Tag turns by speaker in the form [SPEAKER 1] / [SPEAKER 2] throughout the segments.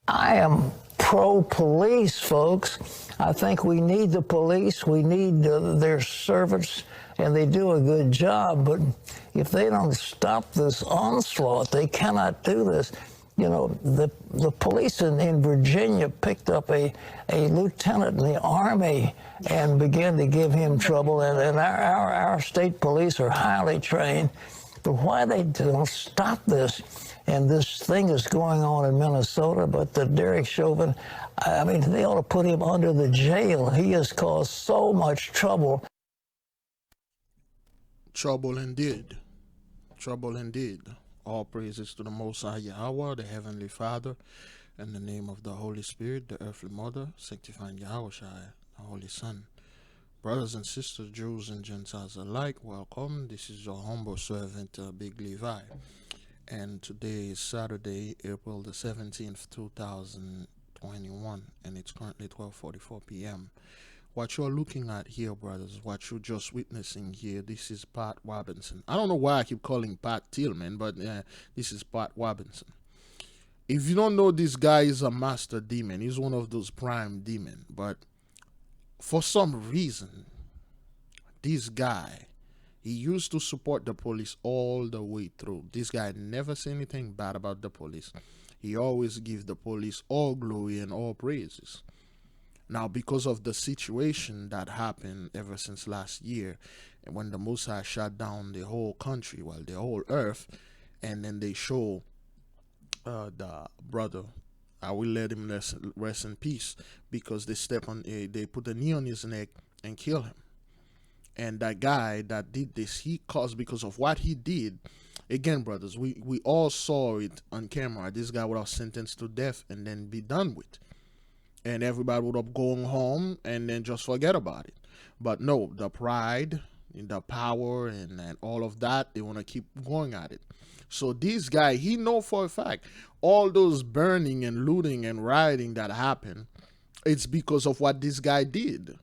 [SPEAKER 1] I am pro-police, folks. I think we need the police. We need their servants, and they do a good job. But if they don't stop this onslaught, they cannot do this. You know, the police in Virginia picked up a lieutenant in the Army and began to give him trouble. And our state police are highly trained. But why they don't stop this? And this thing is going on in Minnesota, but the Derek Chauvin, I mean, they ought to put him under the jail. He has caused so much trouble.
[SPEAKER 2] Trouble indeed. Trouble indeed. All praises to the Most High YAHAWAH, the Heavenly Father, in the name of the Holy Spirit, the Earthly Mother, sanctifying YAHAWAH, the Holy Son. Brothers and sisters, Jews and Gentiles alike, welcome. This is your humble servant, Biglevi. And today is Saturday, April the 17th, 2021, and it's currently 12:44 p.m. What you're looking at here, brothers, what you're just witnessing here, this is Pat Robinson. I don't know why I keep calling Pat Tillman, but this is Pat Robinson. If you don't know, this guy is a master demon. He's one of those prime demons. But for some reason, this guy, he used to support the police all the way through. This guy never said anything bad about the police. He always gives the police all glory and all praises. Now, because of the situation that happened ever since last year, and when the Most High shut down the whole country, well, the whole earth, and then they show the brother, I will let him rest in peace, because they put a knee on his neck and kill him. And that guy that did this, he caused, because of what he did. Again, brothers, we all saw it on camera. This guy would have sentenced to death and then be done with. And everybody would have gone home and then just forget about it. But no, the pride, the power, and all of that, they want to keep going at it. So this guy, he know for a fact, all those burning and looting and rioting that happened, it's because of what this guy did.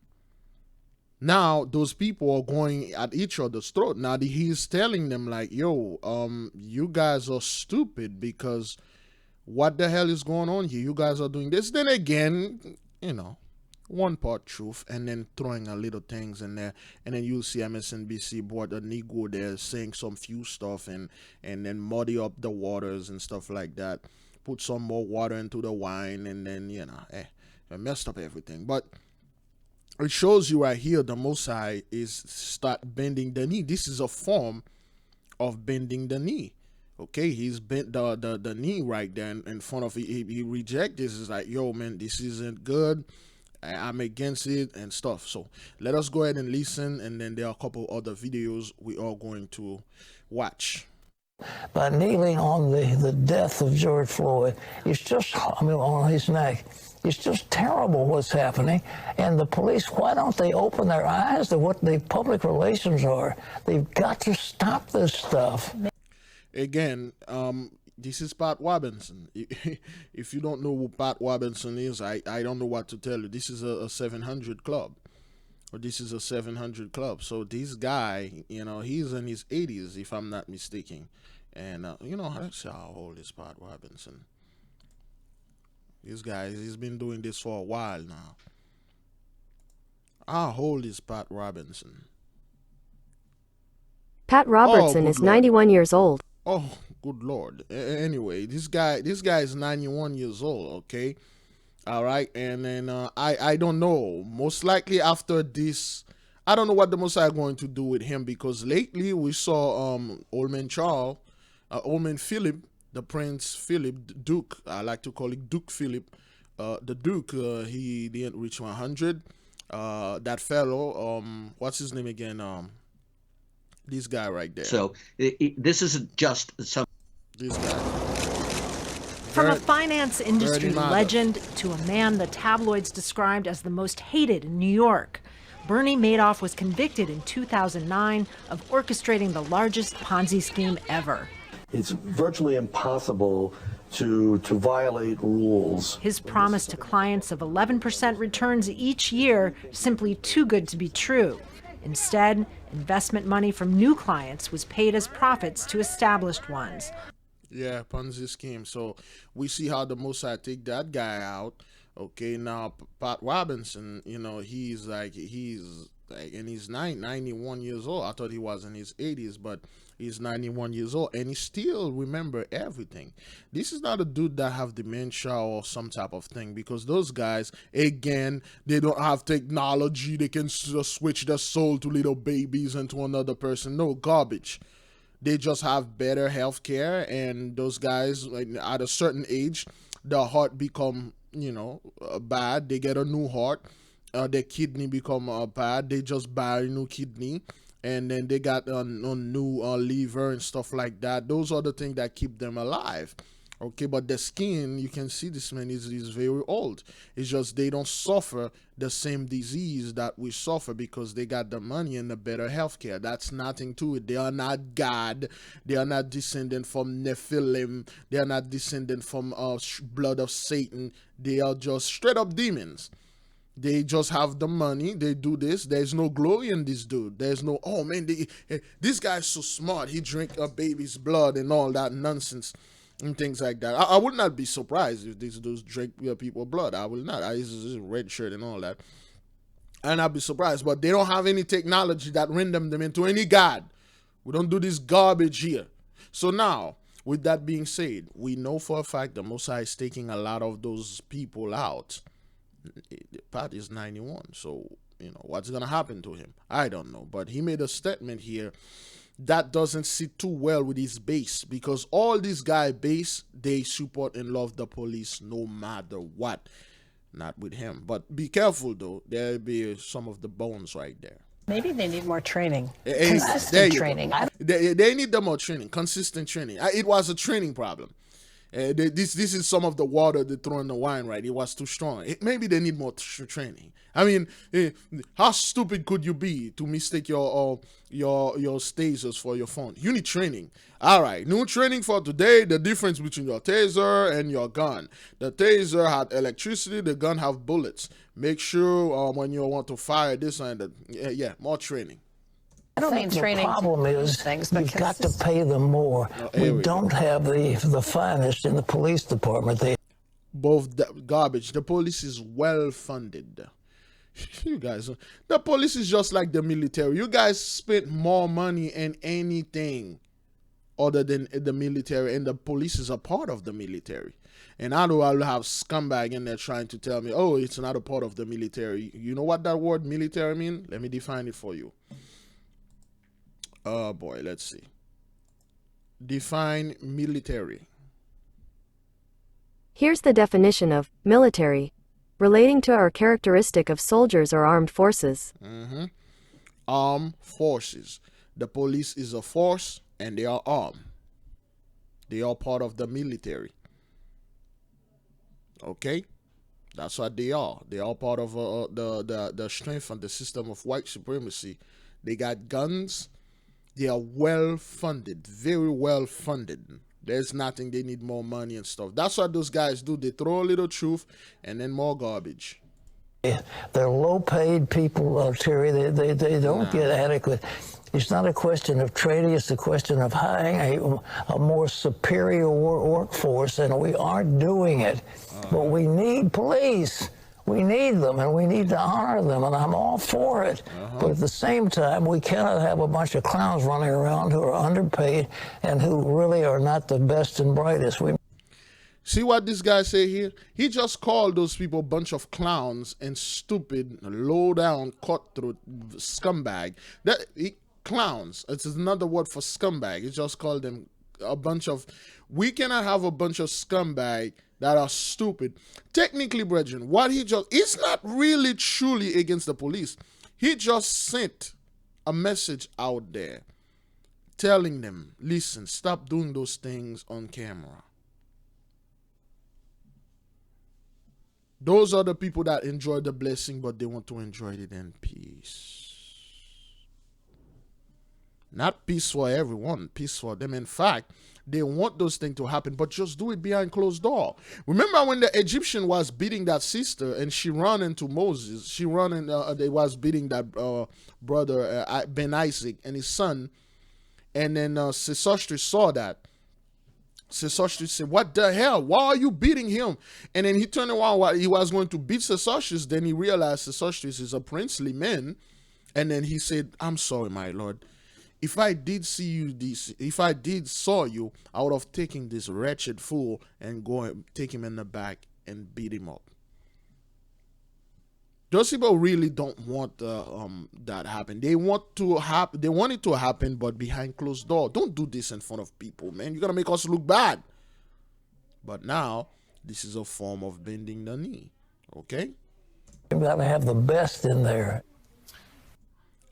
[SPEAKER 2] Now, those people are going at each other's throat. Now, he's telling them like, yo, you guys are stupid because what the hell is going on here? You guys are doing this. Then again, you know, one part truth and then throwing a little things in there. And then you'll see MSNBC brought a Negro there saying some few stuff and then muddy up the waters and stuff like that. Put some more water into the wine and then, you know, messed up everything. But it shows you right here, the Most High is start bending the knee. This is a form of bending the knee. Okay, he's bent the knee right there in front of he reject this. Is like, yo, man, this isn't good. I'm against it and stuff. So let us go ahead and listen, and then there are a couple other videos we are going to watch.
[SPEAKER 1] By kneeling on the death of George Floyd, it's just, I mean, on his neck. It's just terrible what's happening. And the police, why don't they open their eyes to what the public relations are? They've got to stop this stuff. Again,
[SPEAKER 2] this is Pat Robinson. If you don't know who Pat Robinson is, I don't know what to tell you. This is a 700 club. Or this is a 700 club. So this guy, you know, he's in his 80s, if I'm not mistaken. And, you know, let's see how old is Pat Robinson. This guy, he's been doing this for a while now. How old is Pat Robinson?
[SPEAKER 3] Pat Robertson is 91 years old.
[SPEAKER 2] Oh, good Lord. Anyway, this guy is 91 years old, okay? All right, and then I don't know. Most likely after this, I don't know what the Most High are going to do with him, because lately we saw Old Man Philip, the Prince Philip, Duke. I like to call it Duke Philip. The Duke, he didn't reach 100. That fellow, what's his name again? This guy right there.
[SPEAKER 4] So this isn't just some.
[SPEAKER 2] This guy.
[SPEAKER 5] From a finance industry legend to a man the tabloids described as the most hated in New York, Bernie Madoff was convicted in 2009 of orchestrating the largest Ponzi scheme ever.
[SPEAKER 6] It's virtually impossible to violate rules.
[SPEAKER 5] His promise to clients of 11% returns each year simply too good to be true. Instead, investment money from new clients was paid as profits to established ones.
[SPEAKER 2] Yeah, Ponzi scheme. So we see how the Mossad take that guy out. Okay, now Pat Robinson, he's like, and he's 91 years old. I thought he was in his 80s, but he's 91 years old, and he still remember everything. This is not a dude that have dementia or some type of thing, because those guys, again, they don't have technology. They can switch their soul to little babies and to another person. No, garbage. They just have better health care, and those guys, like, at a certain age, the heart become, bad. They get a new heart. Their kidney become bad. They just buy a new kidney, and then they got a new liver and stuff like that. Those are the things that keep them alive. Okay, but the skin, you can see this man is very old. It's just they don't suffer the same disease that we suffer because they got the money and the better healthcare. That's nothing to it. They are not God. They are not descendant from Nephilim. They are not descendant from blood of Satan. They are just straight up demons. They just have the money. They do this. There's no glory in this dude. There's no, oh man, this guy's so smart. He drank a baby's blood and all that nonsense and things like that. I would not be surprised if these dudes drink people's blood. I will not. He's a red shirt and all that. And I'd be surprised. But they don't have any technology that render them into any god. We don't do this garbage here. So now, with that being said, we know for a fact that Mosiah is taking a lot of those people out. Pat is 91, so what's gonna happen to him? I don't know, but he made a statement here that doesn't sit too well with his base, because all these guy base, they support and love the police no matter what. Not with him, but be careful though. There'll be some of the bones right there.
[SPEAKER 7] Maybe they need more training. Consistent training.
[SPEAKER 2] They need the more training, consistent training. It was a training problem. This is some of the water they throw in the wine, right? It was too strong. Maybe they need more training. I mean, how stupid could you be to mistake your tasers for your phone? You need training. All right, new training for today. The difference between your taser and your gun. The taser had electricity. The gun have bullets. Make sure when you want to fire this and that. More training.
[SPEAKER 7] I don't mean training.
[SPEAKER 1] The problem is
[SPEAKER 7] things,
[SPEAKER 1] you've got to pay them more. We don't have the finest in the police department.
[SPEAKER 2] Both garbage. The police is well funded. You guys, the police is just like the military. You guys spend more money in anything other than the military, and the police is a part of the military. And I know I'll have scumbag in there trying to tell me, oh, it's not a part of the military. You know what that word military mean? Let me define it for you. Oh boy, let's see. Define military.
[SPEAKER 3] Here's the definition of military: relating to or characteristic of soldiers or armed forces.
[SPEAKER 2] Armed forces. The police is a force and they are armed. They are part of the military. Okay? That's what they are. They are part of the strength and the system of white supremacy. They got guns. They are well funded, very well funded. There's nothing they need more money and stuff. That's what those guys do. They throw a little truth and then more garbage.
[SPEAKER 1] They're low-paid people, Terry. They don't get adequate. It's not a question of trading. It's a question of hiring a more superior workforce, and we aren't doing it. But we need police. We need them, and we need to honor them, and I'm all for it. But at the same time, we cannot have a bunch of clowns running around who are underpaid and who really are not the best and brightest.
[SPEAKER 2] See what this guy say here? He just called those people a bunch of clowns and stupid, low-down, cutthroat scumbag. Clowns. It's another word for scumbag. He just called them a bunch of... We cannot have a bunch of scumbag that are stupid. Technically, brethren, what he just... It's not really truly against the police. He just sent a message out there telling them, listen, stop doing those things on camera. Those are the people that enjoy the blessing, but they want to enjoy it in peace. Not peace for everyone, peace for them. In fact, they want those things to happen, but just do it behind closed door. Remember when the Egyptian was beating that sister and she ran into Moses? She ran and they was beating that brother Ben Isaac and his son. And then Sesostris saw that. Sesostris said, "What the hell? Why are you beating him?" And then he turned around while he was going to beat Sesostris. Then he realized Sesostris is a princely man. And then he said, "I'm sorry, my lord. If I did saw you, I would have taken this wretched fool and take him in the back and beat him up." Those people really don't want that happen. They want it to happen, but behind closed door. Don't do this in front of people, man. You're gonna make us look bad. But now, this is a form of bending the knee. Okay?
[SPEAKER 1] You gotta have the best in there.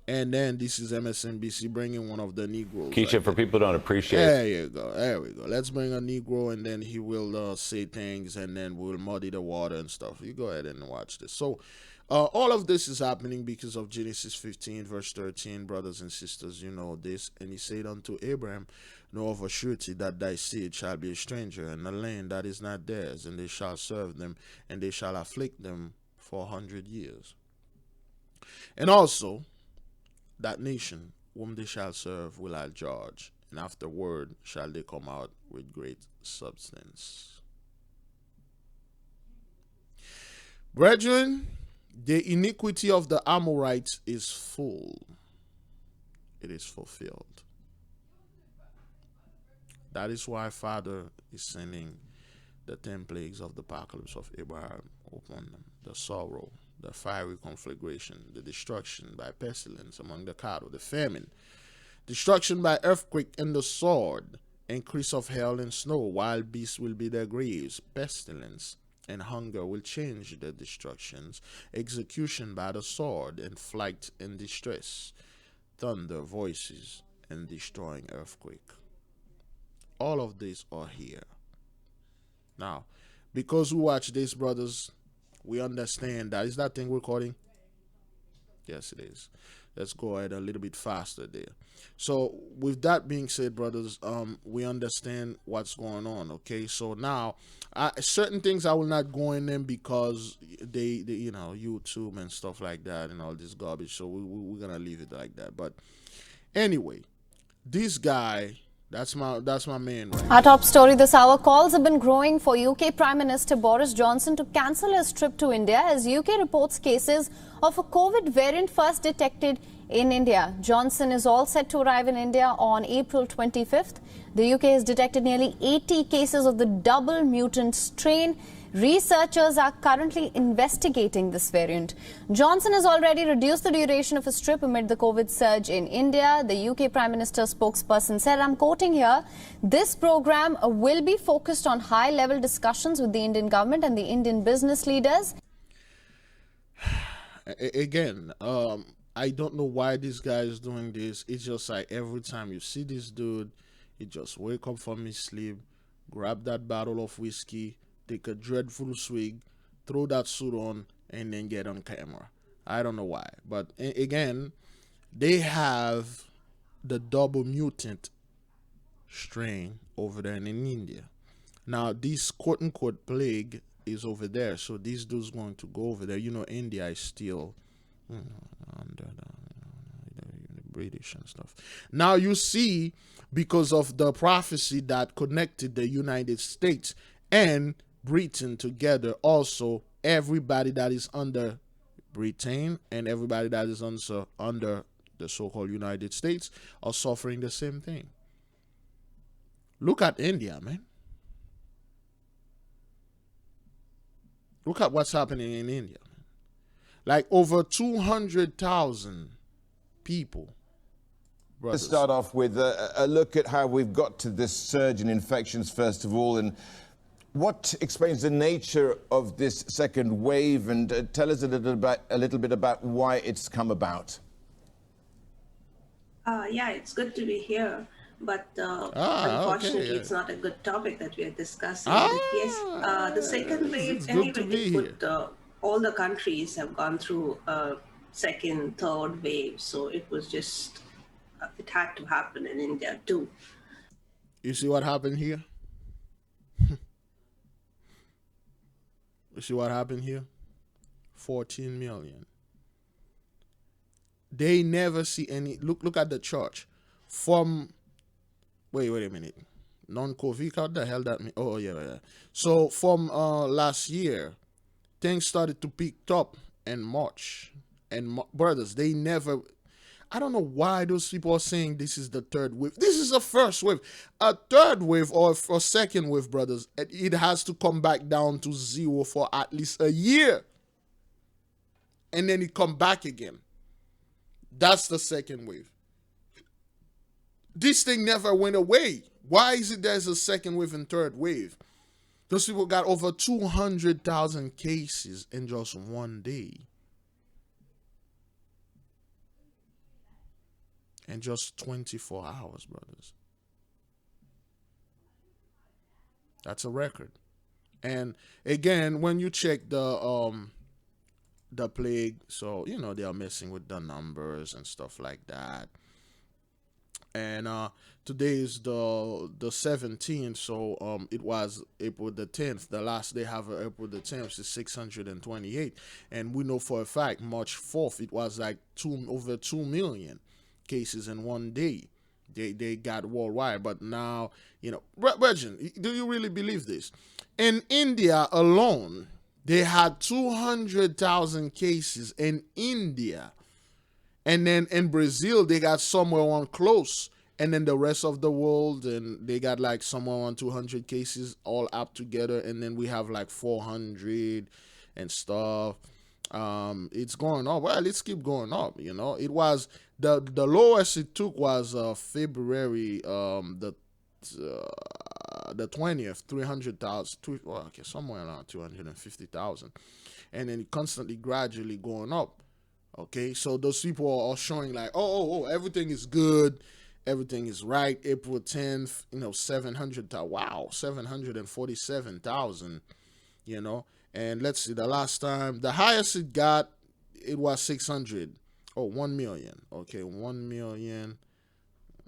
[SPEAKER 2] And then this is MSNBC bringing one of the Negroes.
[SPEAKER 8] Keisha,
[SPEAKER 2] right
[SPEAKER 8] for people who don't appreciate.
[SPEAKER 2] There you go. There we go. Let's bring a Negro, and then he will say things, and then we'll muddy the water and stuff. You go ahead and watch this. So, all of this is happening because of Genesis 15, verse 13. Brothers and sisters, you know this. And he said unto Abraham, "Know of a surety that thy seed shall be a stranger in a land that is not theirs, and they shall serve them, and they shall afflict them for 100 years. And also, that nation whom they shall serve will I judge, and afterward shall they come out with great substance." Brethren, the iniquity of the Amorites is full. It is fulfilled. That is why Father is sending the 10 plagues of the apocalypse of Abraham upon them. The sorrow, the fiery conflagration, the destruction by pestilence among the cattle, the famine, destruction by earthquake and the sword, increase of hail and snow, wild beasts will be their graves, pestilence and hunger will change their destructions, execution by the sword, and flight and distress, thunder, voices, and destroying earthquake. All of these are here. Now, because we watch this, brothers, we understand that. Is that thing recording? Yes, it is. Let's go ahead a little bit faster there. So with that being said, brothers, we understand what's going on. Okay, so now certain things I will not go in them because they you know, YouTube and stuff like that and all this garbage. So we're gonna leave it like that. But anyway, this guy. That's my man right now.
[SPEAKER 9] Our top story this hour: calls have been growing for UK Prime Minister Boris Johnson to cancel his trip to India as UK reports cases of a COVID variant first detected in India. Johnson is all set to arrive in India on April 25th. The UK has detected nearly 80 cases of the double mutant strain. Researchers are currently investigating this variant. Johnson has already reduced the duration of his trip amid the COVID surge in India. The UK Prime Minister spokesperson said, I'm quoting here, "This program will be focused on high-level discussions with the Indian government and the Indian business leaders."
[SPEAKER 2] Again, I don't know why this guy is doing this. It's just like every time you see this dude, he just wake up from his sleep, grab that bottle of whiskey, take a dreadful swig, throw that suit on, and then get on camera. I don't know why. But again, they have the double mutant strain over there in India. Now, this quote-unquote plague is over there. So this dude's going to go over there. You know, India is still under the British and stuff. Now, you see, because of the prophecy that connected the United States and Britain together, also everybody that is under Britain and everybody that is also under the so-called United States are suffering the same thing. Look at India, man. Look at what's happening in India. Like over 200,000 people.
[SPEAKER 10] Let's start off with a look at how we've got to this surge in infections, first of all, and what explains the nature of this second wave, and tell us a little bit about why it's come about.
[SPEAKER 11] Yeah, it's good to be here, but unfortunately, it's not a good topic that we are discussing. But yes, the second wave, anyway, all the countries have gone through a second, third wave, so it was just, it had to happen in India too.
[SPEAKER 2] You see what happened here? You see what happened here? 14 million. They never see any. Look at the church. From, wait a minute. Non-COVID, what the hell that mean? Oh, yeah. So from last year, things started to pick up in March. And brothers, they never... I don't know why those people are saying this is the third wave. This is a first wave. A third wave or a second wave, brothers, it has to come back down to zero for at least a year. And then it come back again. That's the second wave. This thing never went away. Why is it there's a second wave and third wave? Those people got over 200,000 cases in just one day. In just 24 hours, brothers. That's a record. And again, when you check the plague, so you know they are messing with the numbers and stuff like that. And today is the 17th, so it was April the 10th. The last they have April the 10th is 628, and we know for a fact March 4th it was like over 2 million cases in one day. They got worldwide, but now, you know, Virgin, do you really believe this? In India alone, they had 200,000 cases in India. And then in Brazil, they got somewhere on close. And then the rest of the world, and they got like somewhere on 200 cases all up together. And then we have like 400 and stuff. It's going up. Well, let's keep going up, you know. It was, the lowest it took was February the 20th, 300,000, okay, somewhere around 250,000. And then constantly, gradually going up. Okay, so those people are showing like, oh, everything is good, everything is right. April 10th, you know, 700,000. Wow, 747,000. You know, and let's see, the last time, the highest it got, it was 600. Oh, 1 million. Okay, 1 million.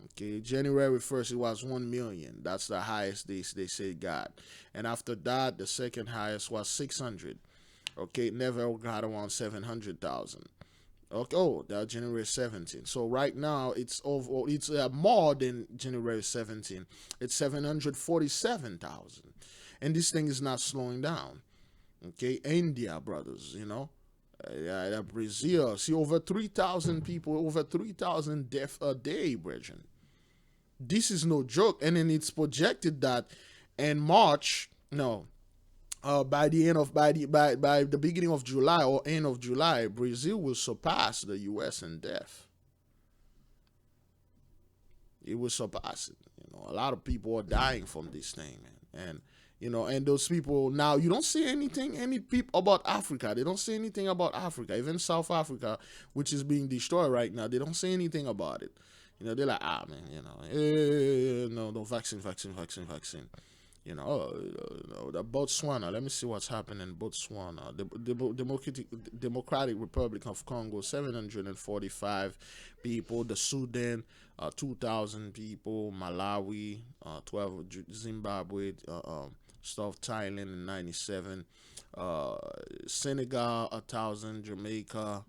[SPEAKER 2] Okay, January 1st, it was 1 million. That's the highest they say it got. And after that, the second highest was 600. Okay, never got around 700,000. Okay, oh, that January 17th. So right now it's over. It's more than January 17th. It's 747,000, and this thing is not slowing down. Okay, India, brothers, you know, Brazil. See, over 3,000 people, over 3,000 deaths a day, brethren. This is no joke, and then it's projected that in March, by the beginning of July or end of July, Brazil will surpass the U.S. in death. It will surpass it. You know, a lot of people are dying from this thing, man. And you know, and those people now, you don't see any people about Africa. They don't say anything about Africa. Even South Africa, which is being destroyed right now, they don't say anything about it. You know, they're like, man, you know, no, vaccine. You know, the Botswana. Let me see what's happening in Botswana. The Democratic Republic of Congo, 745 people. The Sudan, 2,000 people. Malawi, 12. Zimbabwe, stuff. Thailand in 97. Senegal, 1,000. Jamaica,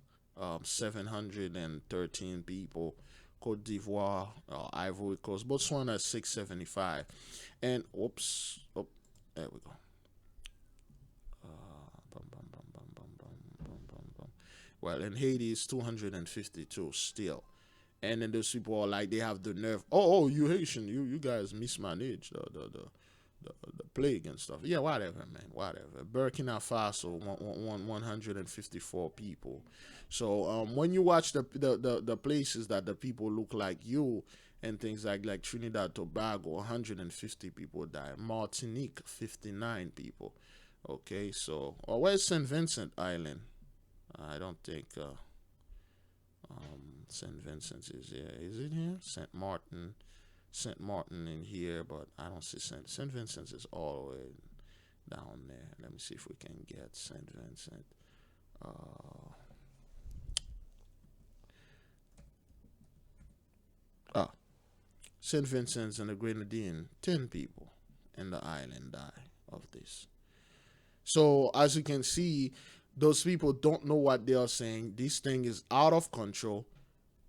[SPEAKER 2] 713 people. Cote d'Ivoire, Ivory Coast, Botswana 675, and whoops, there we go. Well, in Haiti it's 252 still, and then those people are like, they have the nerve. Oh, you Haitian, you guys mismanage the plague and stuff. Yeah, whatever, man, whatever. Burkina Faso, 154 people. So when you watch the places that the people look like you and things like Trinidad, Tobago, 150 people died. Martinique, 59 people. Okay, so where's St. Vincent Island? I don't think St. Vincent is here. Is it here? St. Martin in here, but I don't see St. Vincent is all the way down there. Let me see if we can get St. Vincent. St. Vincent's and the Grenadine, 10 people in the island die of this. So as you can see, those people don't know what they are saying. This thing is out of control.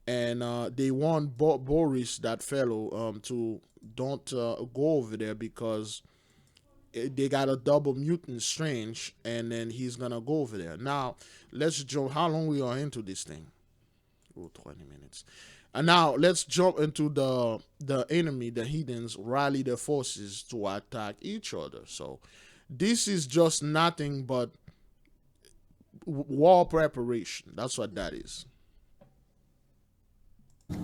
[SPEAKER 2] and they warned Boris, that fellow, to don't go over there because they got a double mutant strange, and then he's gonna go over there. Now let's jump. How long we are into this thing? Oh, 20 minutes. And now let's jump into the enemy. The heathens rally their forces to attack each other. So this is just nothing but war preparation. That's what that is.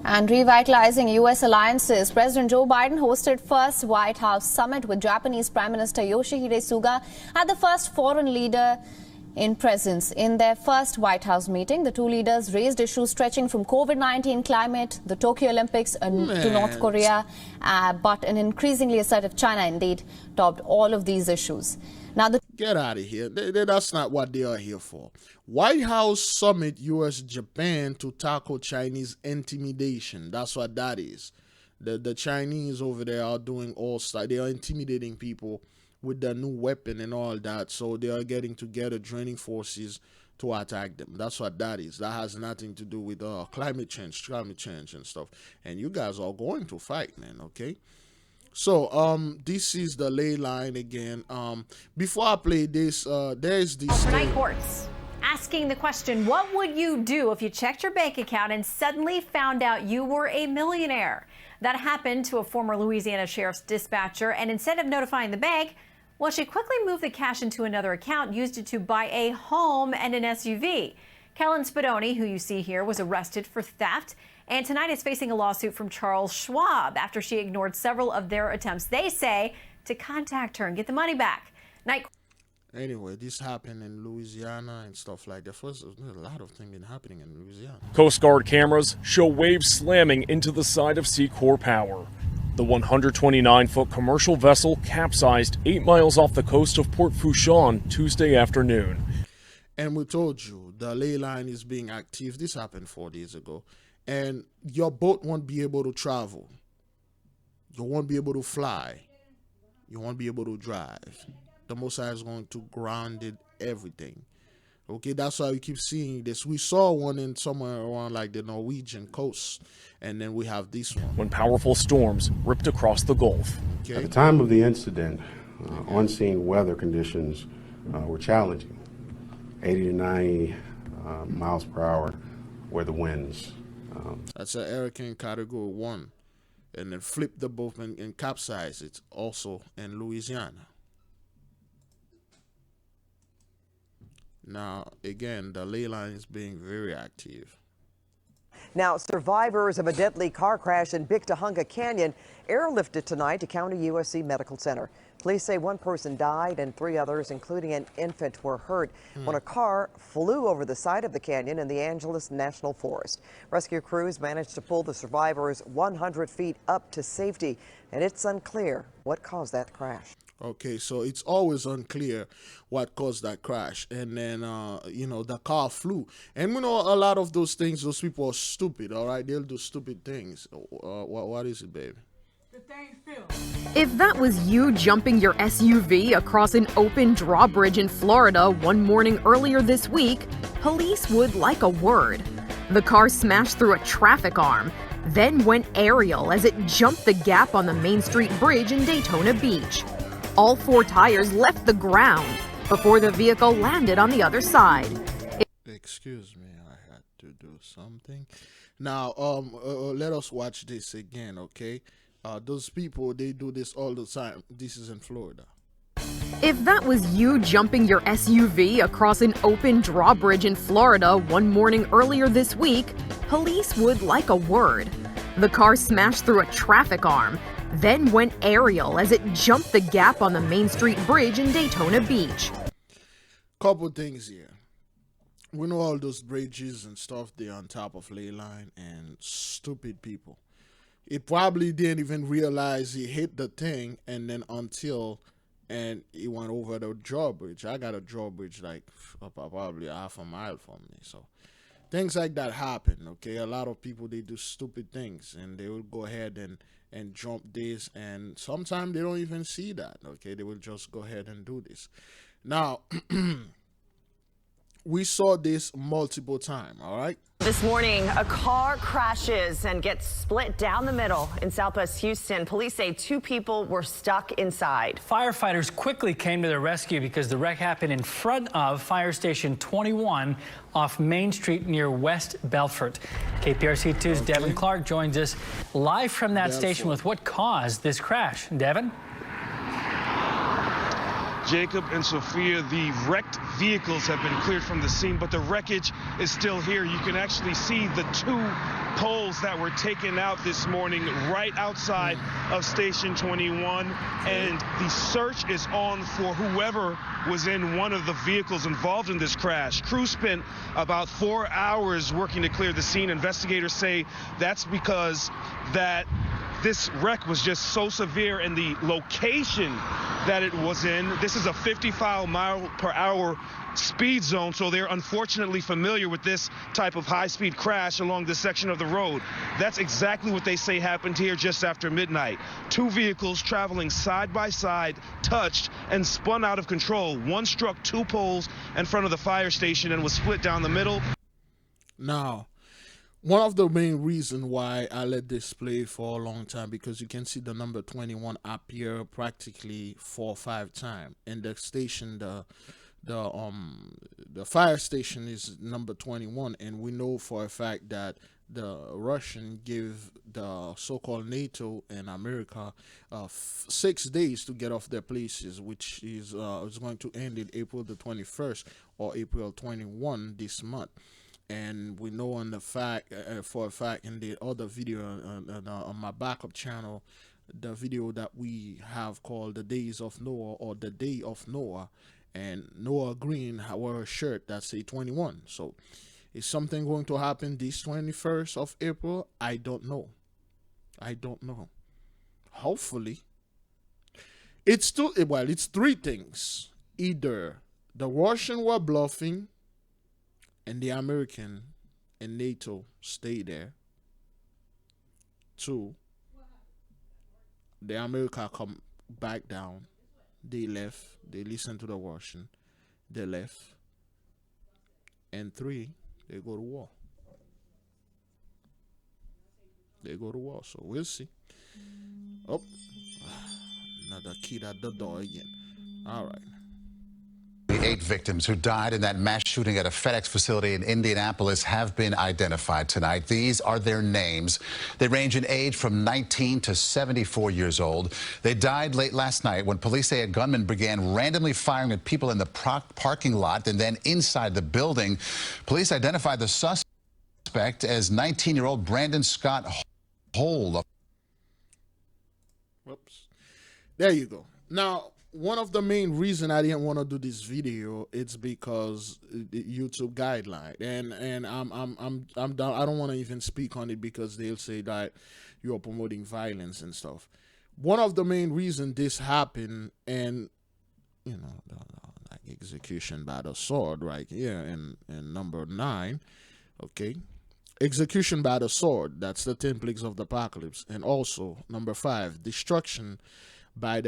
[SPEAKER 9] And revitalizing U.S. alliances, President Joe Biden hosted first White House summit with Japanese Prime Minister Yoshihide Suga at the first foreign leader in presence. In their first White House meeting, the two leaders raised issues stretching from COVID-19, climate, the Tokyo Olympics, to North Korea, but an increasingly assertive China indeed topped all of these issues. Now,
[SPEAKER 2] Get out of here. That's not what they are here for. White House summit, U.S.-Japan to tackle Chinese intimidation. That's what that is. The Chinese over there are doing all stuff. They are intimidating people with their new weapon and all that. So they are getting together, joining forces to attack them. That's what that is. That has nothing to do with climate change and stuff. And you guys are going to fight, man, okay? So this is the ley line again. Before I play this, there's this
[SPEAKER 8] overnight courts asking the question, what would you do if you checked your bank account and suddenly found out you were a millionaire? That happened to a former Louisiana sheriff's dispatcher, and instead of notifying the bank, well, she quickly moved the cash into another account, used it to buy a home and an SUV. Kellen Spadoni, who you see here, was arrested for theft, and tonight is facing a lawsuit from Charles Schwab after she ignored several of their attempts, they say, to contact her and get the money back.
[SPEAKER 2] Anyway, this happened in Louisiana and stuff like that. First, there's a lot of things been happening in Louisiana.
[SPEAKER 12] Coast Guard cameras show waves slamming into the side of Secor Power. The 129-foot commercial vessel capsized 8 miles off the coast of Port Fourchon Tuesday afternoon.
[SPEAKER 2] And we told you the ley line is being active. This happened 4 days ago. And your boat won't be able to travel. You won't be able to fly. You won't be able to drive. The Mosai is going to ground everything. Okay, that's why we keep seeing this. We saw one in somewhere around like the Norwegian coast, and then we have this one.
[SPEAKER 12] When powerful storms ripped across the Gulf.
[SPEAKER 2] Okay.
[SPEAKER 13] At the time of the incident, on-scene weather conditions were challenging. 80 to 90 miles per hour were the winds.
[SPEAKER 2] That's an hurricane category 1. And then flip the boat and capsize it, also in Louisiana. Now, again, the ley line is being very active.
[SPEAKER 14] Now, survivors of a deadly car crash in Bictahunga Canyon airlifted tonight to County USC Medical Center. Police say one person died and 3 others, including an infant, were hurt when a car flew over the side of the canyon in the Angeles National Forest. Rescue crews managed to pull the survivors 100 feet up to safety, and it's unclear what caused that crash.
[SPEAKER 2] Okay, so it's always unclear what caused that crash. And then, the car flew. And we know a lot of those things, those people are stupid, all right? They'll do stupid things. What is it, baby?
[SPEAKER 15] If that was you jumping your SUV across an open drawbridge in Florida one morning earlier this week, police would like a word. The car smashed through a traffic arm, then went aerial as it jumped the gap on the Main Street Bridge in Daytona Beach. All 4 tires left the ground before the vehicle landed on the other side.
[SPEAKER 2] Excuse me, I had to do something. Now, let us watch this again, okay? Those people, they do this all the time. This is in Florida.
[SPEAKER 15] If that was you jumping your SUV across an open drawbridge in Florida one morning earlier this week, police would like a word. The car smashed through a traffic arm, then went aerial as it jumped the gap on the Main Street Bridge in Daytona Beach.
[SPEAKER 2] Couple things here. We know all those bridges and stuff, they're on top of ley line, and stupid people. It probably didn't even realize he hit the thing, and then and he went over the drawbridge. I got a drawbridge like probably half a mile from me, so things like that happen, okay? A lot of people, they do stupid things, and they will go ahead and jump this, and sometimes they don't even see that, okay? They will just go ahead and do this. Now, We saw this multiple times, all right?
[SPEAKER 16] This morning, a car crashes and gets split down the middle in Southwest Houston. Police say 2 people were stuck inside.
[SPEAKER 17] Firefighters quickly came to the rescue because the wreck happened in front of Fire Station 21 off Main Street near West Belfort. KPRC2's Devin Clark joins us live from that station with what caused this crash. Devin?
[SPEAKER 18] Jacob and Sophia, the wrecked vehicles have been cleared from the scene, but the wreckage is still here. You can actually see the 2 poles that were taken out this morning right outside of Station 21, and the search is on for whoever was in one of the vehicles involved in this crash. Crews spent about 4 hours working to clear the scene. Investigators say that's because this wreck was just so severe, and the location that it was in, this is a 55-mile-per-hour speed zone, so they're unfortunately familiar with this type of high-speed crash along this section of the road. That's exactly what they say happened here just after midnight. 2 vehicles traveling side by side touched and spun out of control. One struck 2 poles in front of the fire station and was split down the middle.
[SPEAKER 2] Now, one of the main reasons why I let this play for a long time, because you can see the number 21 appear practically 4 or 5 times. And the station, the fire station is number 21, and we know for a fact that the Russian give the so-called NATO and America 6 days to get off their places, which is going to end in April the 21st or April 21 this month. And we know on the fact, for a fact, in the other video on my backup channel, the video that we have called The Days of Noah or The Day of Noah, and Noah Green wore a shirt that say 21. So is something going to happen this 21st of April? I don't know. I don't know. Hopefully. It's 3 things. Either the Russian were bluffing, and the American and NATO stay there. 2, the America come back down. They left. They listened to the Russian. They left. And 3, they go to war. They go to war. So we'll see. Oh, another kid at the door again. All right.
[SPEAKER 19] The 8 victims who died in that mass shooting at a FedEx facility in Indianapolis have been identified tonight. These are their names. They range in age from 19 to 74 years old. They died late last night when police say a gunman began randomly firing at people in the parking lot and then inside the building. Police identified the suspect as 19-year-old Brandon Scott Hole.
[SPEAKER 2] Whoops. There you go. Now, one of the main reasons I didn't want to do this video, it's because the YouTube guideline, and I'm down. I don't want to even speak on it because they'll say that you're promoting violence and stuff. One of the main reasons this happened, and you know, like execution by the sword right here in number 9, okay, execution by the sword. That's the 10 plagues of the apocalypse, and also number 5, destruction by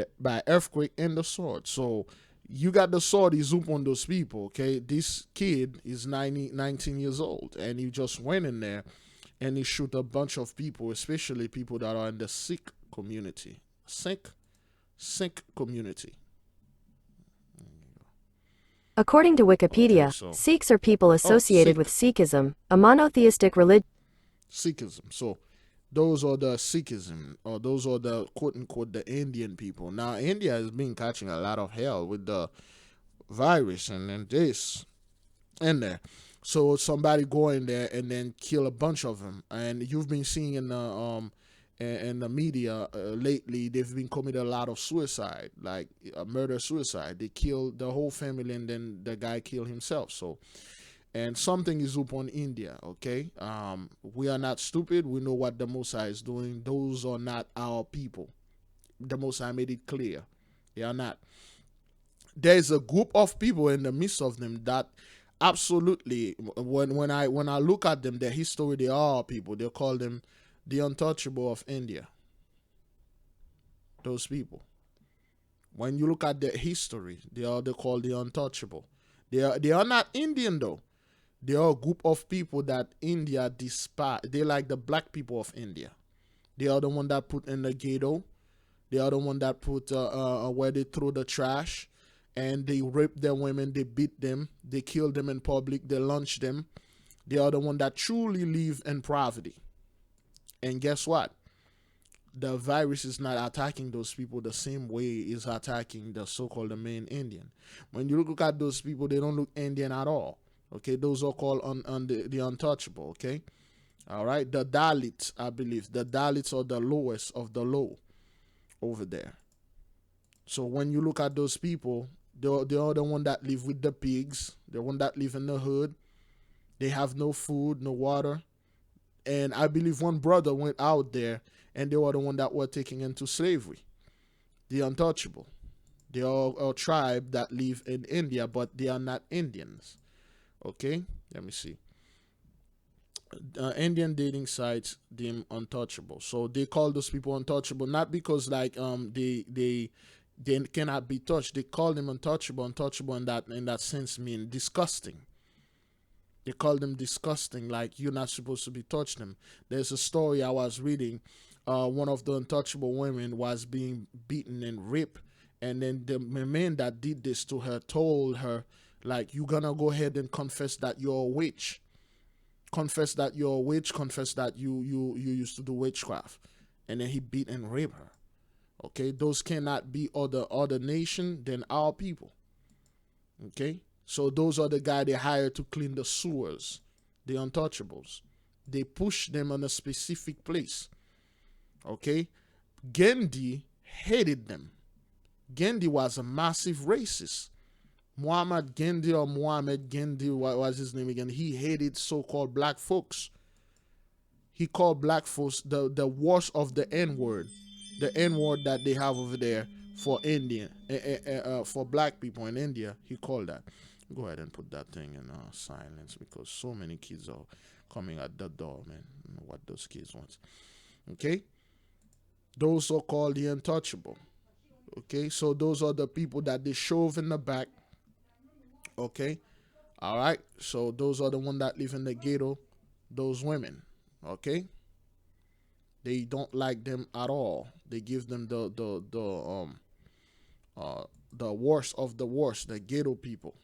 [SPEAKER 2] earthquake and the sword. So you got the sword, he zoom on those people, okay? This kid is 19 years old, and he just went in there and he shoot a bunch of people, especially people that are in the Sikh community. Sikh community.
[SPEAKER 3] According to Wikipedia, Sikhs are people associated with Sikhism, a monotheistic religion.
[SPEAKER 2] Sikhism. So those are the Sikhism, or those are the quote-unquote the Indian people. Now, India has been catching a lot of hell with the virus and this in there. So somebody go in there and then kill a bunch of them. And you've been seeing in the media lately, they've been committing a lot of suicide, like murder-suicide. They killed the whole family and then the guy killed himself. So, and something is up on India, okay? We are not stupid. We know what the Most High is doing. Those are not our people. The Most High made it clear. They are not. There's a group of people in the midst of them that absolutely, when I look at them, their history, they are our people. They call them the untouchable of India. Those people. When you look at their history, they are called the untouchable. They are not Indian though. They are a group of people that India despise. They like the black people of India. They are the one that put in the ghetto. They are the one that put where they throw the trash, and they rape their women, they beat them, they kill them in public, they lynch them. They are the one that truly live in poverty. And guess what? The virus is not attacking those people the same way it's attacking the so-called the main Indian. When you look at those people, they don't look Indian at all. Okay, those are called the untouchable. Okay, all right. The Dalits, I believe, the Dalits are the lowest of the low over there. So when you look at those people, they are the one that live with the pigs. The one that live in the hood. They have no food, no water. And I believe one brother went out there and they were the one that were taken into slavery. The untouchable. They are a tribe that live in India, but they are not Indians. Okay, let me see. Indian dating sites deem untouchable. So they call those people untouchable, not because like they cannot be touched. They call them untouchable. Untouchable in that sense mean disgusting. They call them disgusting, like you're not supposed to be touching them. There's a story I was reading. One of the untouchable women was being beaten and raped. And then the man that did this to her told her, like, you're going to go ahead and confess that you're a witch. Confess that you're a witch. Confess that you used to do witchcraft. And then he beat and raped her. Okay, those cannot be other nation than our people. Okay. So those are the guys they hired to clean the sewers, the untouchables. They push them on a specific place. Okay? Gandhi hated them. Gandhi was a massive racist. Muhammad Gandhi, what was his name again? He hated so-called black folks. He called black folks the worst of the N-word. The N-word that they have over there for Indian, for black people in India, he called that. Go ahead and put that thing in silence because so many kids are coming at the door, man. I don't know what those kids want. Okay? Those are called the untouchable. Okay? So those are the people that they shove in the back. Okay? All right? So those are the ones that live in the ghetto. Those women. Okay? They don't like them at all. They give them the worst of the worst, the ghetto people.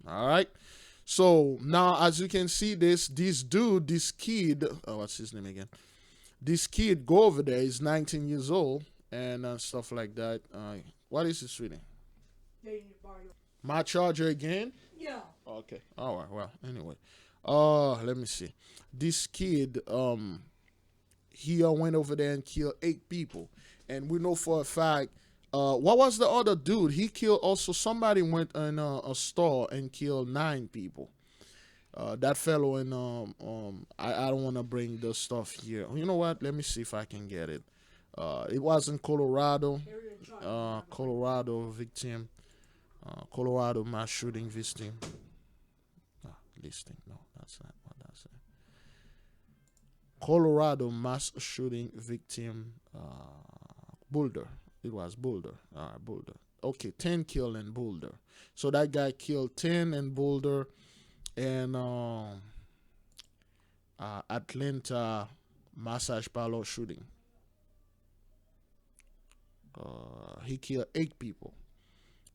[SPEAKER 2] All right. So now, as you can see, this kid, what's his name again? This kid go over there. He's 19 years old and stuff like that. What is this reading? My charger again? Yeah. Okay. All right. Well, anyway, let me see. This kid, he went over there and killed 8 people, and we know for a fact. What was the other dude? He killed also. Somebody went in a store and killed 9 people. That fellow in I don't want to bring the stuff here. You know what? Let me see if I can get it. It was in Colorado. Colorado victim. Colorado mass shooting victim. Listing. No, that's not what that's it. Colorado mass shooting victim. Boulder. It was Boulder. All right, Boulder. Okay, 10 killed in Boulder. So that guy killed 10 in Boulder and Atlanta massage parlor shooting. He killed 8 people.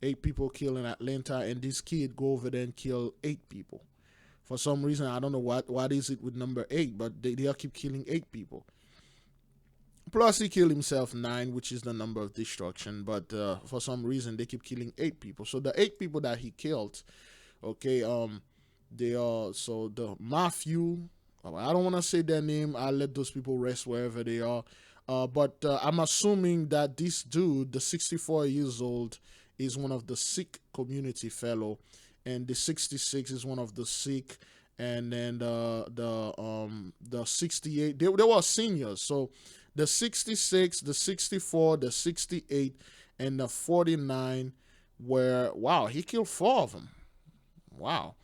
[SPEAKER 2] 8 people killed in Atlanta, and this kid go over there and kill 8 people. For some reason, I don't know what is it with number 8, but they keep killing 8 people. Plus, he killed himself 9, which is the number of destruction. But for some reason, they keep killing 8 people. So the 8 people that he killed, okay, they are, so the Matthew, I don't want to say their name. I'll let those people rest wherever they are. But I'm assuming that this dude, the 64 years old, is one of the Sikh community fellow. And the 66 is one of the Sikh. And then the 68, they were seniors. So the 66, the 64, the 68, and the 49 were, wow, he killed 4 of them. Wow.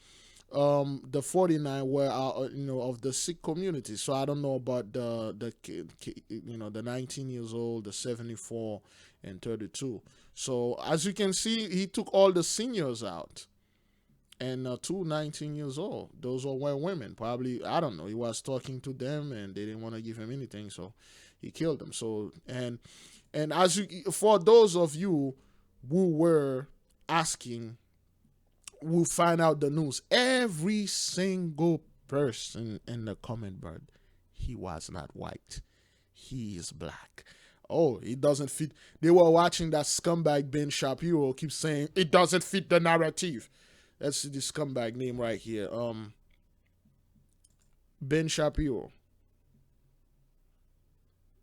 [SPEAKER 2] The 49 were, of the Sikh community. So I don't know about the kid, the 19 years old, the 74, and 32. So as you can see, he took all the seniors out. and 2 19 years old. Those were women. Probably, I don't know. He was talking to them, and they didn't want to give him anything, so he killed them. So and as you, for those of you who were asking, who find out the news, every single person in the comment bird, he was not white. He is black. Oh, it doesn't fit. They were watching that scumbag Ben Shapiro keep saying it doesn't fit the narrative. That's the scumbag name right here. Ben Shapiro.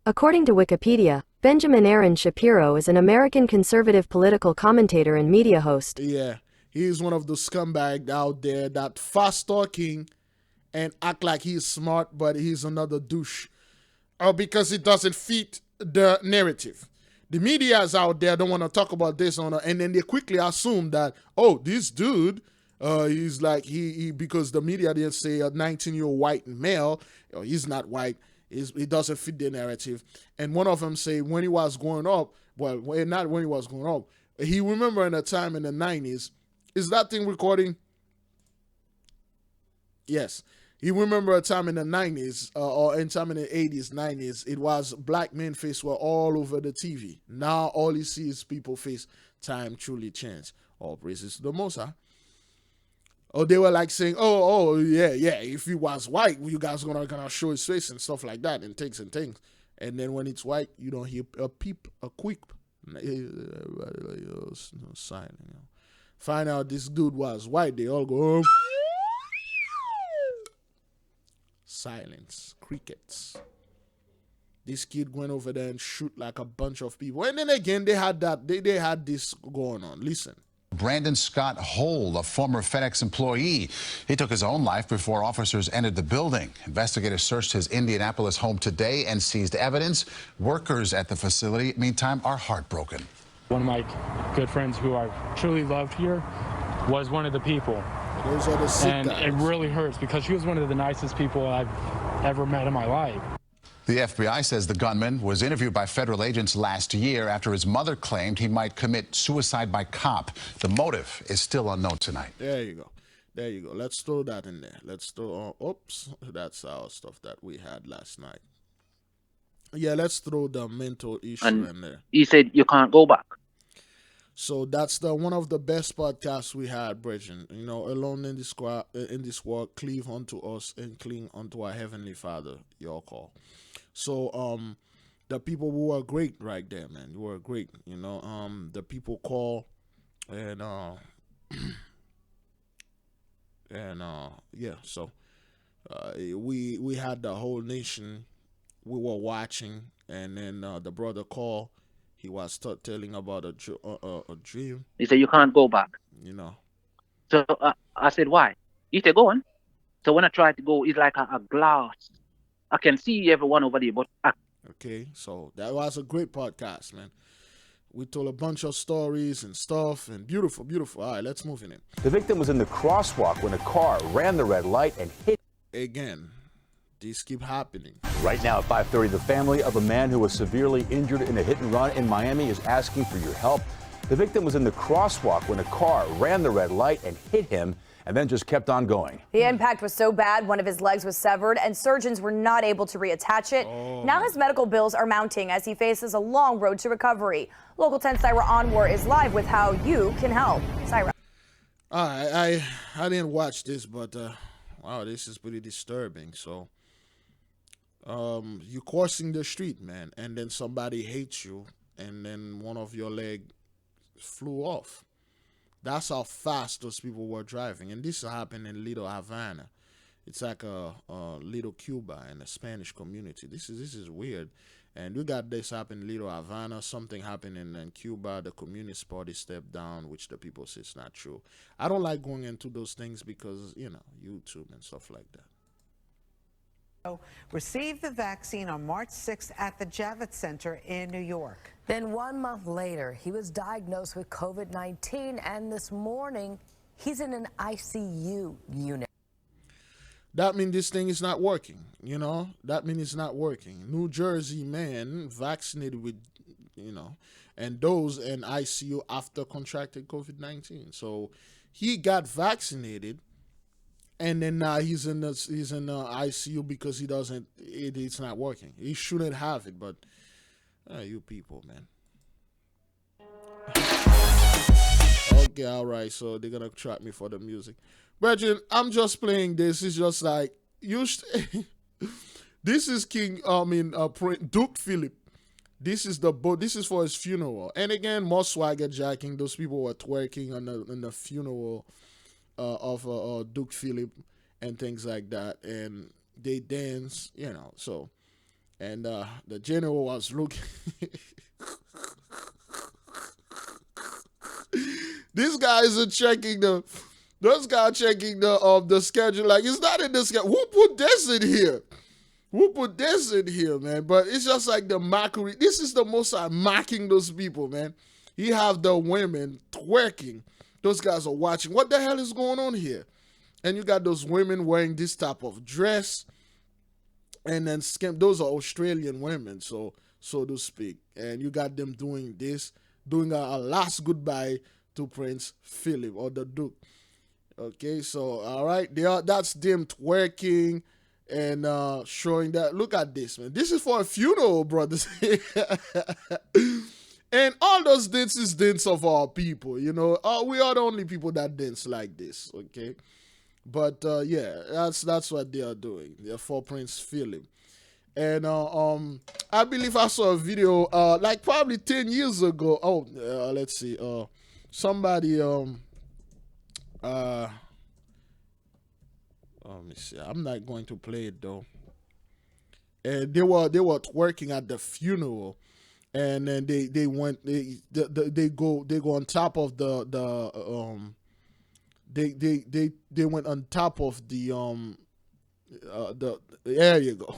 [SPEAKER 3] According to Wikipedia, Benjamin Aaron Shapiro is an American conservative political commentator and media host.
[SPEAKER 2] Yeah, he's one of the scumbags out there that fast talking and act like he's smart, but he's another douche. Because it doesn't fit the narrative. The media is out there, don't want to talk about this and then they quickly assume that, oh, this dude, he's like, he because the media didn't say a 19-year-old white male, he's not white, it doesn't fit the narrative. And one of them say when he was growing up, well, not when he was growing up, he remember in a time in the 90s, is that thing recording? Yes. You remember a time in the 90s or in time in the 80s, 90s, it was black men face were all over the TV. Now all you see is people face. Time truly changed. All praises to the Most High. Or they were like saying, yeah, if he was white, you guys gonna show his face and stuff like that and things. And then when it's white, you don't hear a peep, a quick, everybody else, silent. Find out this dude was white, they all go, silence, crickets. This kid went over there and shoot like a bunch of people. And then again, they had this going on. Listen.
[SPEAKER 19] Brandon Scott Hole, a former FedEx employee. He took his own life before officers entered the building. Investigators searched his Indianapolis home today and seized evidence. Workers at the facility, meantime, are heartbroken.
[SPEAKER 20] One of my good friends who I truly loved here was one of the people.
[SPEAKER 2] Those are the sick
[SPEAKER 20] and
[SPEAKER 2] guys.
[SPEAKER 20] It really hurts because she was one of the nicest people I've ever met in my life.
[SPEAKER 19] The FBI says the gunman was interviewed by federal agents last year after his mother claimed he might commit suicide by cop. The motive is still unknown tonight.
[SPEAKER 2] There you go. Let's throw that in there. Let's throw, oops, that's our stuff that we had last night. Yeah, let's throw the mental issue in there.
[SPEAKER 21] He said you can't go back.
[SPEAKER 2] So that's one of the best podcasts we had, brethren. Alone in this world, cleave unto us and cling unto our Heavenly Father, your call. So the people who were great right there, man. You were great. The people call and yeah, so we had the whole nation, we were watching, and then the brother called. He was telling about a dream.
[SPEAKER 21] He said, you can't go back. So I said, why? He said, go on. So when I tried to go, it's like a glass. I can see everyone over there, but
[SPEAKER 2] okay, so that was a great podcast, man. We told a bunch of stories and stuff, and beautiful, beautiful. All right, let's move in.
[SPEAKER 22] The victim was in the crosswalk when a car ran the red light and hit.
[SPEAKER 2] Again, these keep happening.
[SPEAKER 22] Right now at 5:30, the family of a man who was severely injured in a hit and run in Miami is asking for your help. The victim was in the crosswalk when a car ran the red light and hit him and then just kept on going.
[SPEAKER 23] The impact was so bad, one of his legs was severed and surgeons were not able to reattach it. Now his medical bills are mounting as he faces a long road to recovery. Local 10 Syra Onwar is live with how you can help. Syra.
[SPEAKER 2] I didn't watch this, but wow, this is pretty disturbing. So you're crossing the street, man, and then somebody hates you, and then one of your leg flew off. That's how fast those people were driving. And this happened in Little Havana. It's like a little Cuba in the Spanish community. This is weird. And we got this happen in Little Havana. Something happened in Cuba. The Communist Party stepped down, which the people say is not true. I don't like going into those things because, YouTube and stuff like that.
[SPEAKER 24] Received the vaccine on March 6th at the Javits Center in New York.
[SPEAKER 25] Then 1 month later, he was diagnosed with COVID-19, and this morning, he's in an ICU unit.
[SPEAKER 2] That means this thing is not working, That means it's not working. New Jersey man vaccinated with you know, and those in ICU after contracting COVID-19. So he got vaccinated, and then now he's in the ICU because it's not working. He shouldn't have it, but you people, man. Okay, all right. So they're gonna track me for the music, Brethren. I'm just playing this. It's just like this is Duke Philip. This is This is for his funeral. And again, more swagger jacking. Those people were twerking on the funeral of Duke Philip and things like that, and they dance, you know. So, and the general was looking. These guys are checking the schedule. Like, it's not in the schedule. Who put this in here? Who put this in here, man? But it's just like the mockery. This is the most mocking those people, man. You have the women twerking. Those guys are watching. What the hell is going on here? And you got those women wearing this type of dress. And then those are Australian women, so to speak. And you got them doing this, doing a last goodbye to Prince Philip or the Duke. Okay, so all right, that's them twerking and showing that. Look at this, man. This is for a funeral, brothers. And all those dances dance of our people, you know. We are the only people that dance like this, okay? But yeah, that's what they are doing. They're for Prince Philip. And I believe I saw a video like probably 10 years ago. Let's see. Somebody let me see. I'm not going to play it though. And they were twerking at the funeral, and then they go on top of they went on top of the there you go.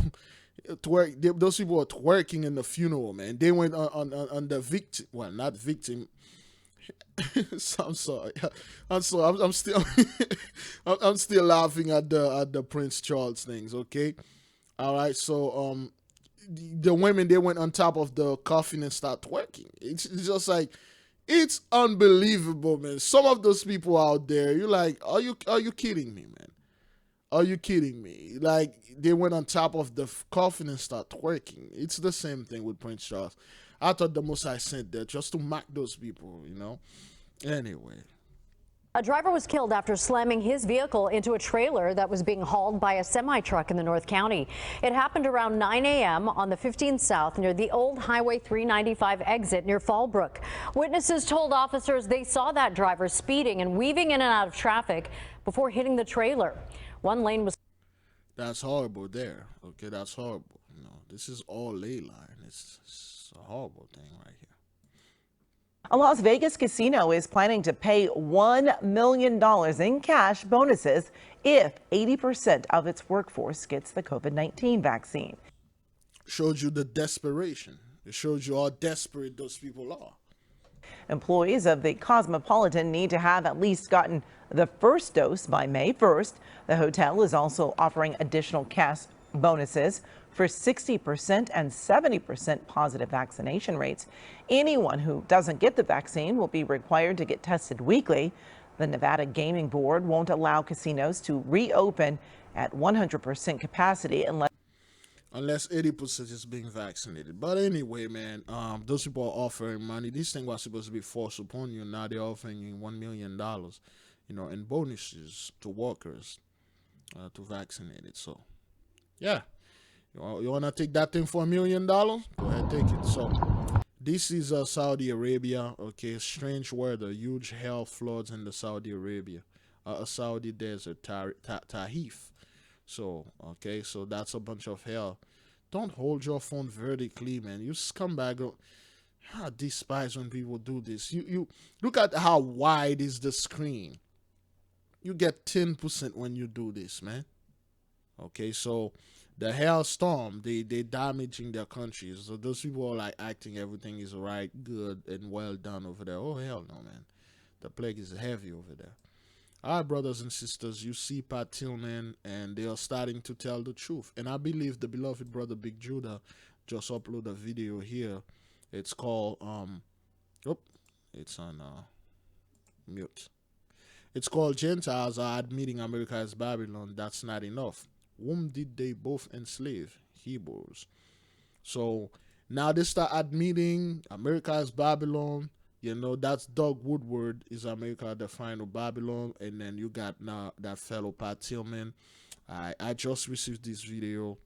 [SPEAKER 2] Those people were twerking in the funeral, man. They went on the victim, well, not victim. So I'm sorry. I'm still I'm still laughing at the Prince Charles things. Okay, all right. So the women, they went on top of the coffin and start twerking. It's just like, it's unbelievable, man. Some of those people out there, you're like, are you kidding me, man? Are you kidding me? Like, they went on top of the coffin and start twerking. It's the same thing with Prince Charles. I thought the Most High sent that just to mock those people, you know? Anyway.
[SPEAKER 1] A driver was killed after slamming his vehicle into a trailer that was being hauled by a semi-truck in the North County. It happened around 9 a.m. on the 15 South near the old Highway 395 exit near Fallbrook. Witnesses told officers they saw that driver speeding and weaving in and out of traffic before hitting the trailer. One lane was...
[SPEAKER 2] That's horrible there. Okay, that's horrible. You know, this is all ley line. It's a horrible thing right here.
[SPEAKER 4] A Las Vegas casino is planning to pay $1 million in cash bonuses if 80% of its workforce gets the COVID-19 vaccine.
[SPEAKER 2] Showed you the desperation. It shows you how desperate those people are.
[SPEAKER 4] Employees of the Cosmopolitan need to have at least gotten the first dose by May 1st. The hotel is also offering additional cash bonuses for 60% and 70% positive vaccination rates. Anyone who doesn't get the vaccine will be required to get tested weekly. The Nevada Gaming Board won't allow casinos to reopen at 100% capacity
[SPEAKER 2] unless 80% is being vaccinated. But anyway, man, those people are offering money. This thing was supposed to be forced upon you. Now they're offering you $1 million, you know, in bonuses to workers to vaccinate it. So, yeah. You want to take that thing for $1 million? Go ahead, take it. So, this is Saudi Arabia. Okay, strange weather, huge hail floods in the Saudi Arabia, Saudi desert, Taif. So, okay, so that's a bunch of hail. Don't hold your phone vertically, man. You scumbag. I despise when people do this. You look at how wide is the screen. You get 10% when you do this, man. Okay, so the hailstorm, they damaging their countries. So those people are like acting everything is right, good, and well done over there. Oh, hell no, man. The plague is heavy over there. All right, brothers and sisters, you see Pat Tillman, and they are starting to tell the truth. And I believe the beloved brother Big Judah just uploaded a video here It's called it's on mute. It's called Gentiles are admitting America as Babylon. That's not enough. Whom did they both enslave? Hebrews. So now they start admitting America as Babylon. You know, that's Doug Woodward is America the final Babylon. And then you got now that fellow Pat Tillman. I just received this video.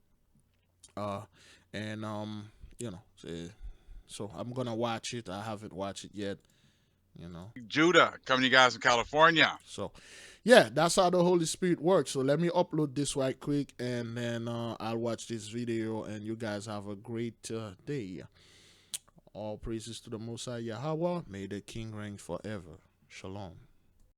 [SPEAKER 2] You know, so I'm gonna watch it. I haven't watched it yet. You know,
[SPEAKER 5] Judah coming to you guys from California.
[SPEAKER 2] so yeah, that's how the Holy Spirit works. So let me upload this right quick, and then I'll watch this video, and you guys have a great day. All praises to the Most High YAHAWAH. May the King reign forever. Shalom.